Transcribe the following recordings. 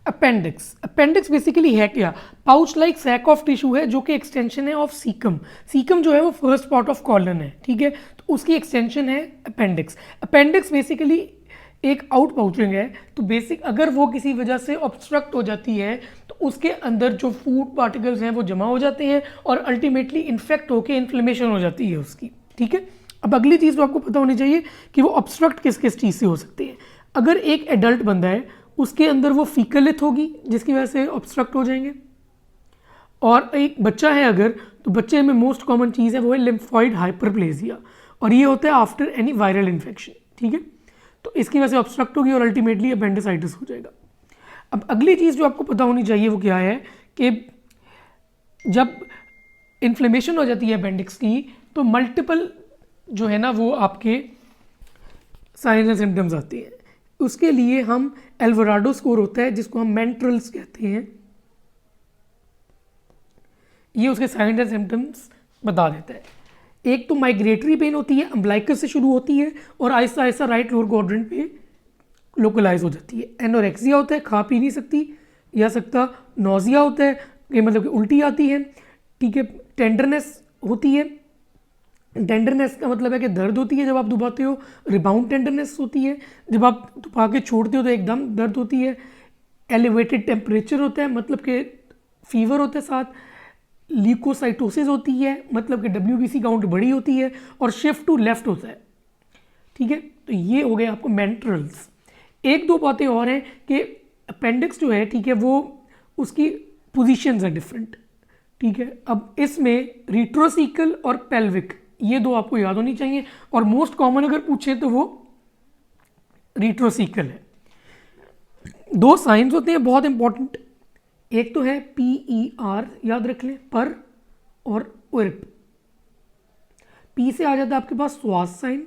Appendix basically है क्या? Pouch like sac of tissue है जो कि एक्सटेंशन है ऑफ सीकम। सीकम जो है वो फर्स्ट पार्ट ऑफ कॉलन है, ठीक है, तो उसकी एक्सटेंशन है अपेंडिक्स। अपेंडिक्स बेसिकली एक आउट पाउचिंग है, तो बेसिक अगर वो किसी वजह से ऑब्स्ट्रक्ट हो जाती है तो उसके अंदर जो फूड पार्टिकल्स हैं वो जमा हो जाते हैं और अल्टीमेटली इन्फेक्ट होकर इन्फ्लेमेशन हो जाती है उसकी, ठीक है। अब अगली चीज़ तो आपको पता होनी चाहिए कि वो ऑब्स्ट्रक्ट किस किस चीज़ से हो सकती है। अगर एक एडल्ट बंदा है उसके अंदर वो फीकलिथ होगी जिसकी वजह से ऑब्स्ट्रक्ट हो जाएंगे, और एक बच्चा है अगर, तो बच्चे में मोस्ट कॉमन चीज़ है वो है लिम्फॉइड हाइपरप्लेजिया, और ये होता है आफ्टर एनी वायरल इन्फेक्शन, ठीक है, तो इसकी वजह से ऑब्स्ट्रक्ट होगी और अल्टीमेटली अपेंडिसाइटिस हो जाएगा। अब अगली चीज़ जो आपको पता होनी चाहिए वो क्या है कि जब इन्फ्लेमेशन हो जाती है अपेंडिक्स की तो मल्टीपल जो है ना वो आपके साइंस एंड सिम्टम्स आते हैं। उसके लिए हम एल्वराडो स्कोर होता है जिसको हम मेंट्रल्स कहते हैं, ये उसके साइंस एंड सिम्टम्स बता देता है। एक तो माइग्रेटरी पेन होती है, अम्ब्लाइकस से शुरू होती है और Aahista Aahista right lower quadrant पे लोकलाइज हो जाती है। एनोरेक्सिया होता है, खा पी नहीं सकती या सकता। नोजिया होता है, ये मतलब कि उल्टी आती है, ठीक है। टेंडरनेस होती है, टेंडरनेस का मतलब है कि दर्द होती है जब आप दबाते हो। रिबाउंड टेंडरनेस होती है, जब आप दबा के छोड़ते हो तो एकदम दर्द होती है। एलिवेटेड टेम्परेचर होता है, मतलब कि फीवर होता है साथ। ल्यूकोसाइटोसिस होती है, मतलब कि WBC काउंट बड़ी होती है। और शिफ्ट टू लेफ्ट होता है, ठीक है। तो ये हो गए आपको मेंट्रल्स। एक दो बातें और हैं कि अपेंडिक्स जो है, ठीक है, वो उसकी पोजीशंस हैं डिफरेंट, ठीक है। अब इसमें रिट्रोसीकल और पेल्विक, ये दो आपको याद होनी चाहिए, और मोस्ट कॉमन अगर पूछे तो वो रिट्रोसीकल है। दो साइंस होते हैं बहुत इंपॉर्टेंट, एक तो है PER, याद रख लें, पर और उर्प। P से आ जाता है आपके पास श्वास साइन,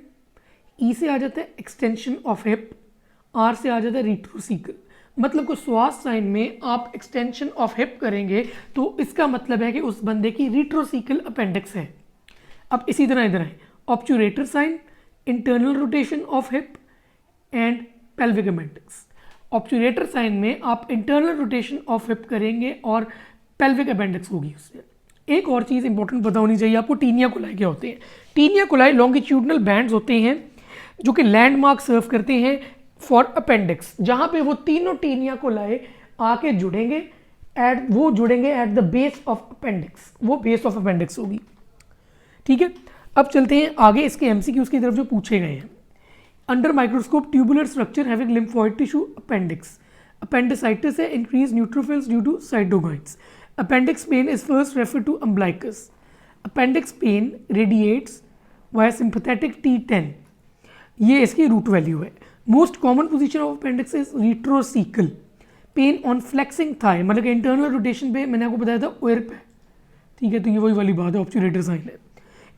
E से आ जाता है एक्सटेंशन ऑफ हिप, R से आ जाता है रिट्रोसीकल। मतलब को श्वास साइन में आप एक्सटेंशन ऑफ हिप करेंगे तो इसका मतलब है कि उस बंदे की रिट्रोसीकल अपेंडिक्स है। अब इसी तरह इधर है obturator sign, internal rotation of hip and pelvic appendix. Obturator sign में आप इंटरनल रोटेशन ऑफ हिप करेंगे और पेल्विक अपेंडिक्स होगी उससे। एक और चीज़ इंपॉर्टेंट पता होनी चाहिए आपको, टीनिया कोलाई क्या होते हैं। टीनिया कोलाई लॉन्गिट्यूडनल बैंड्स होते हैं जो कि लैंडमार्क सर्व करते हैं फॉर अपेंडिक्स, जहाँ पे वो तीनों टीनिया कोलाई आके जुड़ेंगे वो जुड़ेंगे at the base of appendix, वो बेस ऑफ अपेंडिक्स होगी, ठीक है। अब चलते हैं आगे इसके MCQs की तरफ जो पूछे गए हैं। Under microscope tubular structure having lymphoid tissue appendix. Appendicitis है, increase neutrophils due to cytokines. Appendix pain is first refer to umbilicus. Appendix pain radiates via sympathetic T10, ये इसकी रूट वैल्यू है। Most common position of appendix is retrocaecal. Pain on flexing thigh, मतलब कि internal rotation पे मैंने आपको बताया था उर्प है, ठीक है, तो ये वही वाली बात है, ऑब्चुरेटर साइन है।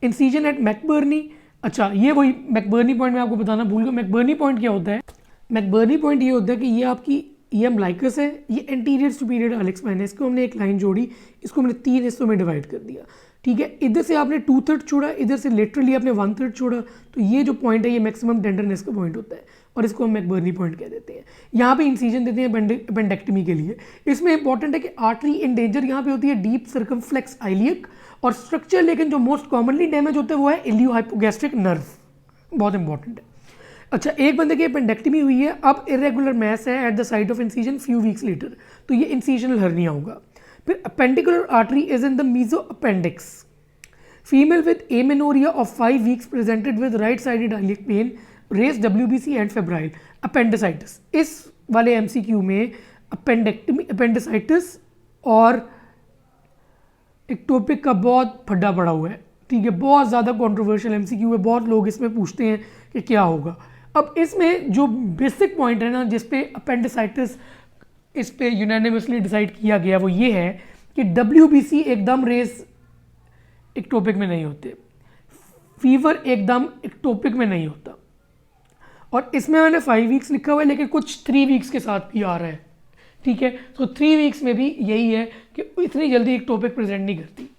इंसीजन एट मैकबर्नी, अच्छा ये वही मैकबर्नी पॉइंट मैं आपको बताना भूल गया। मैकबर्नी पॉइंट क्या होता है? मैकबर्नी पॉइंट ये होता है कि ये आपकी ये अम्ब्लाइकस है, ये एंटीरियर सुपीरियर हाइलेक्स स्पाइन है, इसको हमने एक लाइन जोड़ी, इसको हमने 3 हिस्सों में डिवाइड कर दिया, ठीक है। इधर से आपने 2/3 छोड़ा, इधर से लेटरली आपने 1/3 छोड़ा, तो ये जो पॉइंट है ये मैक्सिमम टेंडरनेस का पॉइंट होता है और इसको हम मैकबर्नी पॉइंट कह देते हैं। यहाँ पे इंसीजन देते हैं अपेंडेक्टमी के लिए। इसमें इंपॉर्टेंट है कि आर्टरी इन डेंजर यहाँ पे होती है डीप सर्कमफ्लेक्स आइलियक, और स्ट्रक्चर लेकिन जो मोस्ट कॉमनली डैमेज होता है वो है इलियो हाइपोगैस्ट्रिक नर्व, बहुत इंपॉर्टेंट है। अच्छा, एक बंदे की अपेंडेक्टमी हुई है, अब इरेगुलर मैस है at the site of incision few weeks later, तो ये इंसीजनल हर्निया होगा। फिर appendicular artery is in the mesoappendix. Female with amenorrhoea of 5 weeks presented with right sided iliac pain, raised WBC and febrile appendicitis. इस वाले MCQ में appendectomy, appendicitis और ectopic का बहुत फड्डा पड़ा हुआ है, ठीक है, बहुत ज़्यादा कंट्रोवर्शियल MCQ है, बहुत लोग इसमें पूछते हैं कि क्या होगा। अब इसमें जो बेसिक पॉइंट है ना जिस पे अपेंडिसाइटिस इस पे यूनानिमसली डिसाइड किया गया वो ये है कि WBC एकदम रेस एक्टोपिक में नहीं होते, फीवर एकदम एक्टोपिक में नहीं होता, और इसमें मैंने 5 वीक्स लिखा हुआ है लेकिन कुछ 3 वीक्स के साथ भी आ रहा है, ठीक है। तो 3 वीक्स में भी यही है कि इतनी जल्दी एक्टोपिक प्रेजेंट नहीं करती।